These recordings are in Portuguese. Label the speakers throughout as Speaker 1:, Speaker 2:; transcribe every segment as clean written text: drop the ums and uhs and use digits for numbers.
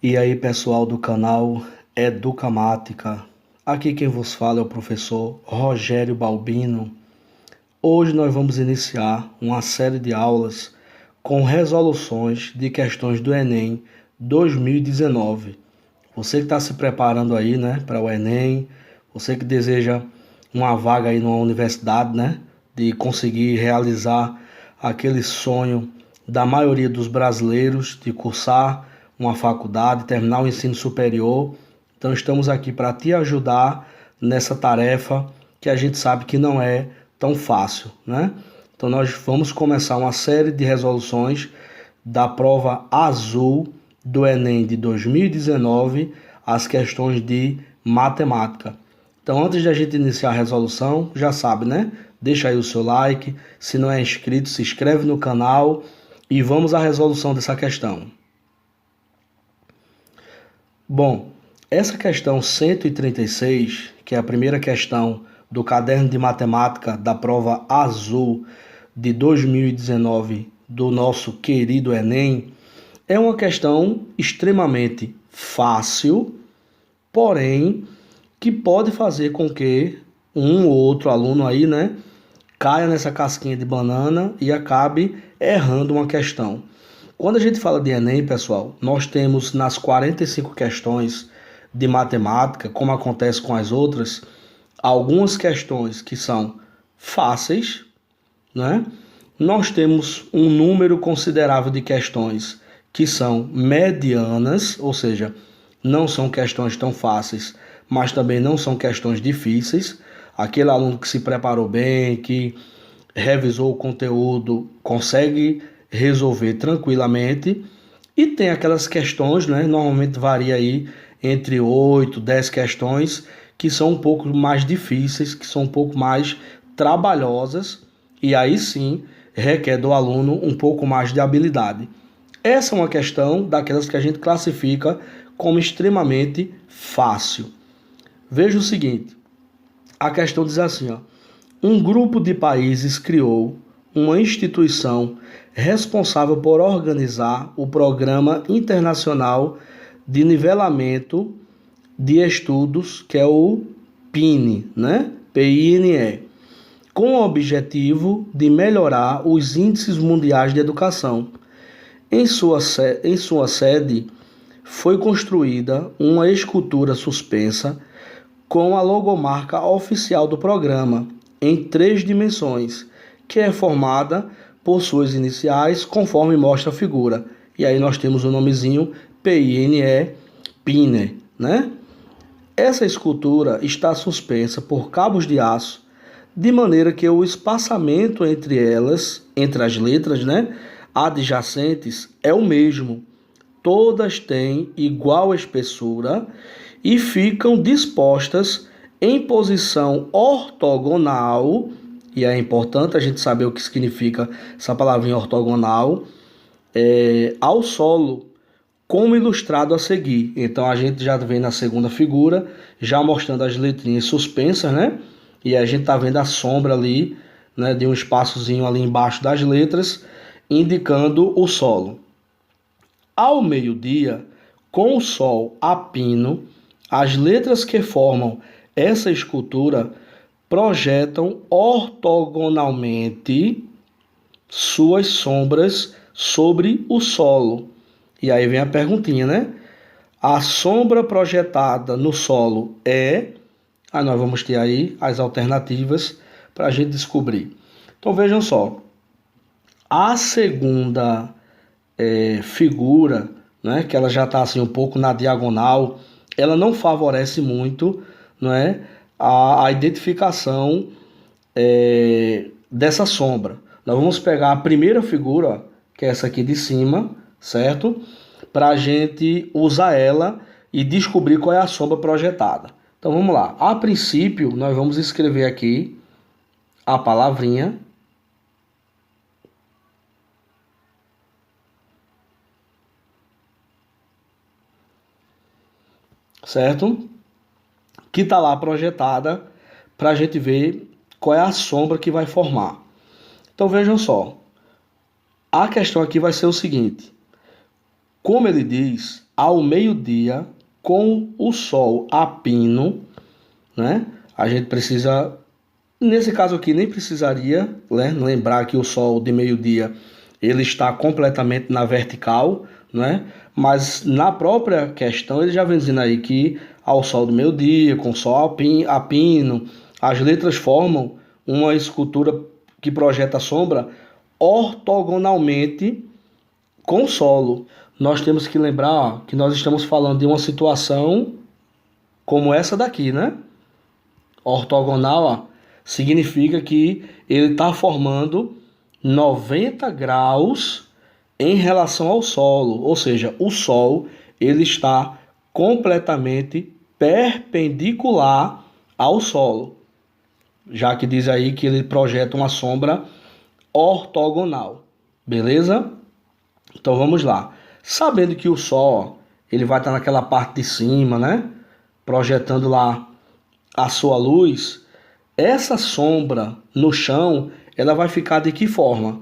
Speaker 1: E aí, pessoal do canal Educamática, aqui quem vos fala é o professor Rogério Balbino. Hoje nós vamos iniciar uma série de aulas com resoluções de questões do Enem 2019. Você que está se preparando aí, né, para o Enem, você que deseja uma vaga aí numa universidade, né, de conseguir realizar aquele sonho da maioria dos brasileiros de cursar uma faculdade, terminar o ensino superior. Então estamos aqui para te ajudar nessa tarefa que a gente sabe que não é tão fácil, né? Então nós vamos começar uma série de resoluções da prova azul do Enem de 2019, as questões de matemática. Então antes de a gente iniciar a resolução, já sabe, né? Deixa aí o seu like, se não é inscrito, se inscreve no canal e vamos à resolução dessa questão. Bom, essa questão 136, que é a primeira questão do caderno de matemática da prova azul de 2019 do nosso querido Enem, é uma questão extremamente fácil, porém que pode fazer com que um ou outro aluno aí, né, caia nessa casquinha de banana e acabe errando uma questão. Quando a gente fala de Enem, pessoal, nós temos nas 45 questões de matemática, como acontece com as outras, algumas questões que são fáceis, né? Nós temos um número considerável de questões que são medianas, ou seja, não são questões tão fáceis, mas também não são questões difíceis. Aquele aluno que se preparou bem, que revisou o conteúdo, consegue resolver tranquilamente. E tem aquelas questões, né? Normalmente varia aí entre 8, 10 questões, que são um pouco mais difíceis, que são um pouco mais trabalhosas, e aí sim requer do aluno um pouco mais de habilidade. Essa é uma questão daquelas que a gente classifica como extremamente fácil. Veja o seguinte, a questão diz assim, ó: um grupo de países criou uma instituição responsável por organizar o Programa Internacional de Nivelamento de Estudos, que é o PINE, né? PINE, com o objetivo de melhorar os índices mundiais de educação. Em sua sede foi construída uma escultura suspensa com a logomarca oficial do programa, em 3 dimensões, que é formada por suas iniciais, conforme mostra a figura. E aí nós temos o nomezinho PINE, PINE, né? Essa escultura está suspensa por cabos de aço, de maneira que o espaçamento entre elas, entre as letras, né, adjacentes, é o mesmo. Todas têm igual espessura e ficam dispostas em posição ortogonal, e é importante a gente saber o que significa essa palavrinha ortogonal, ao solo, como ilustrado a seguir. Então a gente já vem na segunda figura, já mostrando as letrinhas suspensas, né? E a gente tá vendo a sombra ali, né, de um espaçozinho ali embaixo das letras, indicando o solo. Ao meio-dia, com o sol a pino, as letras que formam essa escultura projetam ortogonalmente suas sombras sobre o solo. E aí vem a perguntinha, né? A sombra projetada no solo é... Aí nós vamos ter aí as alternativas para a gente descobrir. Então vejam só. A segunda figura, né, que ela já está assim um pouco na diagonal, ela não favorece muito, não é, a identificação dessa sombra. Nós vamos pegar a primeira figura, ó, que é essa aqui de cima, certo? Para a gente usar ela e descobrir qual é a sombra projetada. Então vamos lá. A princípio, nós vamos escrever aqui a palavrinha certo? Que está lá projetada para a gente ver qual é a sombra que vai formar. Então vejam só, a questão aqui vai ser o seguinte: como ele diz, ao meio-dia, com o sol a pino, né? A gente precisa, nesse caso aqui, nem precisaria, né, lembrar que o sol de meio-dia ele está completamente na vertical, né? Mas na própria questão ele já vem dizendo aí que ao sol do meio-dia, com o sol a pino, as letras formam uma escultura que projeta a sombra ortogonalmente com o solo. Nós temos que lembrar, ó, que nós estamos falando de uma situação como essa daqui, né? Ortogonal, ó, significa que ele está formando 90 graus em relação ao solo, ou seja, o sol ele está completamente perpendicular ao solo, já que diz aí que ele projeta uma sombra ortogonal, beleza? Então vamos lá. Sabendo que o sol ele vai estar naquela parte de cima, né? Projetando lá a sua luz, essa sombra no chão, ela vai ficar de que forma?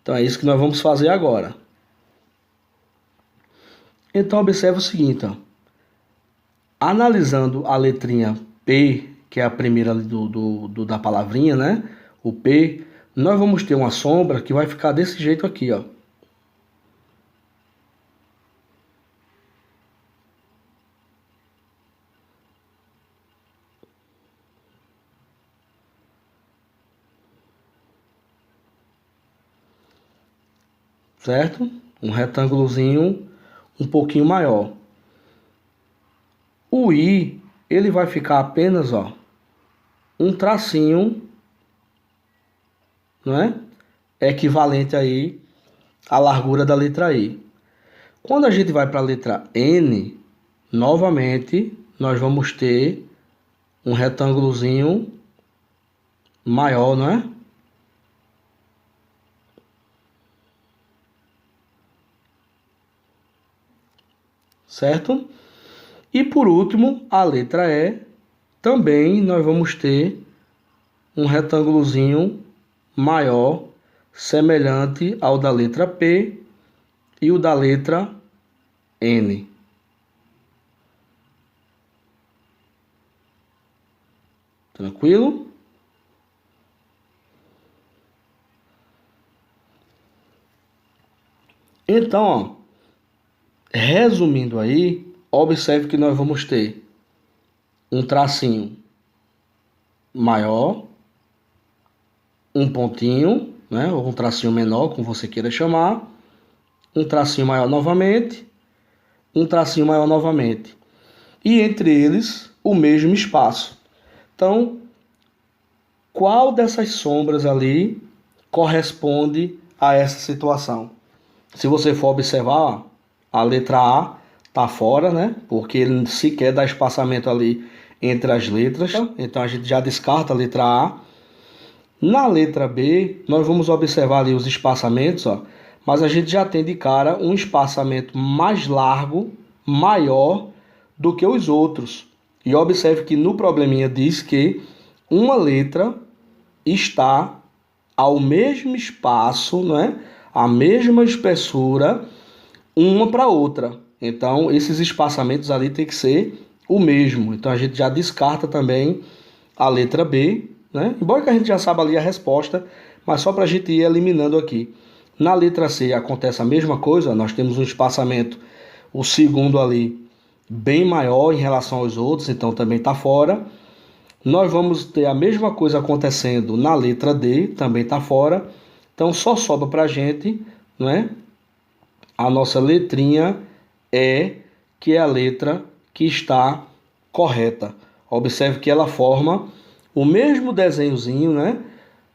Speaker 1: Então é isso que nós vamos fazer agora. Então observe o seguinte, ó. Analisando a letrinha P, que é a primeira da palavrinha, né? O P, nós vamos ter uma sombra que vai ficar desse jeito aqui, ó. Certo? Um retângulozinho um pouquinho maior. O I, ele vai ficar apenas, ó, um tracinho, não é? Equivalente aí à largura da letra I. Quando a gente vai para a letra N, novamente, nós vamos ter um retângulozinho maior, não é? Certo? E por último, a letra E, também nós vamos ter um retângulozinho maior, semelhante ao da letra P e o da letra N. Tranquilo? Então, ó, resumindo aí, observe que nós vamos ter um tracinho maior, um pontinho, né, ou um tracinho menor, como você queira chamar, um tracinho maior novamente, um tracinho maior novamente, e entre eles o mesmo espaço. Então, qual dessas sombras ali corresponde a essa situação? Se você for observar, a letra A está fora, né? Porque ele sequer dá espaçamento ali entre as letras. Então a gente já descarta a letra A. Na letra B, nós vamos observar ali os espaçamentos, ó, mas a gente já tem de cara um espaçamento mais largo, maior do que os outros. E observe que no probleminha diz que uma letra está ao mesmo espaço, né? A mesma espessura, uma para outra. Então, esses espaçamentos ali tem que ser o mesmo. Então, a gente já descarta também a letra B, né? Embora que a gente já saiba ali a resposta, mas só para a gente ir eliminando aqui. Na letra C acontece a mesma coisa, nós temos um espaçamento, o segundo ali, bem maior em relação aos outros, então também está fora. Nós vamos ter a mesma coisa acontecendo na letra D, também está fora. Então só sobra para a gente, não é? A nossa letrinha E, que é a letra que está correta. Observe que ela forma o mesmo desenhozinho, né,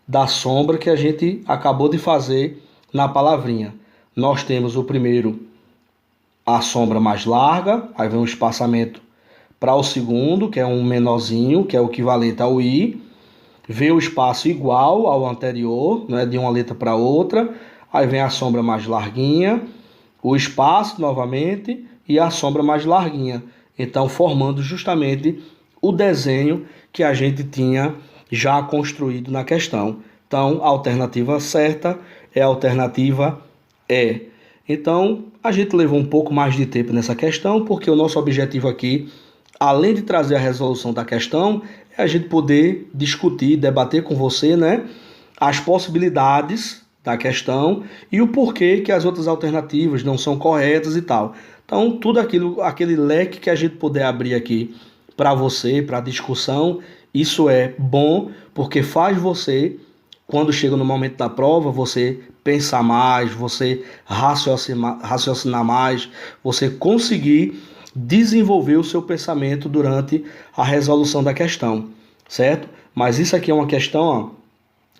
Speaker 1: da sombra que a gente acabou de fazer na palavrinha. Nós temos o primeiro, a sombra mais larga, aí vem um espaçamento para o segundo, que é um menorzinho, que é o equivalente ao I. Vem o espaço igual ao anterior, né, de uma letra para outra. Aí vem a sombra mais larguinha, o espaço novamente e a sombra mais larguinha. Então, formando justamente o desenho que a gente tinha já construído na questão. Então, a alternativa certa é a alternativa E. Então, a gente levou um pouco mais de tempo nessa questão, porque o nosso objetivo aqui, além de trazer a resolução da questão, é a gente poder discutir, debater com você, né, as possibilidades da questão e o porquê que as outras alternativas não são corretas e tal. Então, tudo aquele leque que a gente puder abrir aqui para você, para discussão, isso é bom, porque faz você, quando chega no momento da prova, você pensar mais, você raciocinar mais, você conseguir desenvolver o seu pensamento durante a resolução da questão, certo? Mas isso aqui é uma questão, ó,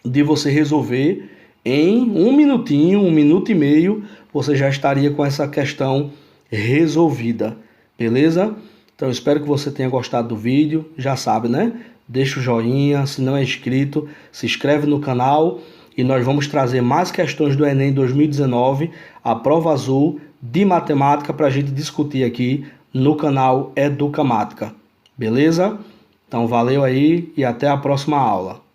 Speaker 1: de você resolver em 1 minutinho, 1 minuto e meio, você já estaria com essa questão resolvida, beleza? Então espero que você tenha gostado do vídeo, já sabe, né? Deixa o joinha, se não é inscrito, se inscreve no canal e nós vamos trazer mais questões do Enem 2019, a prova azul de matemática para a gente discutir aqui no canal Educamática, beleza? Então valeu aí e até a próxima aula.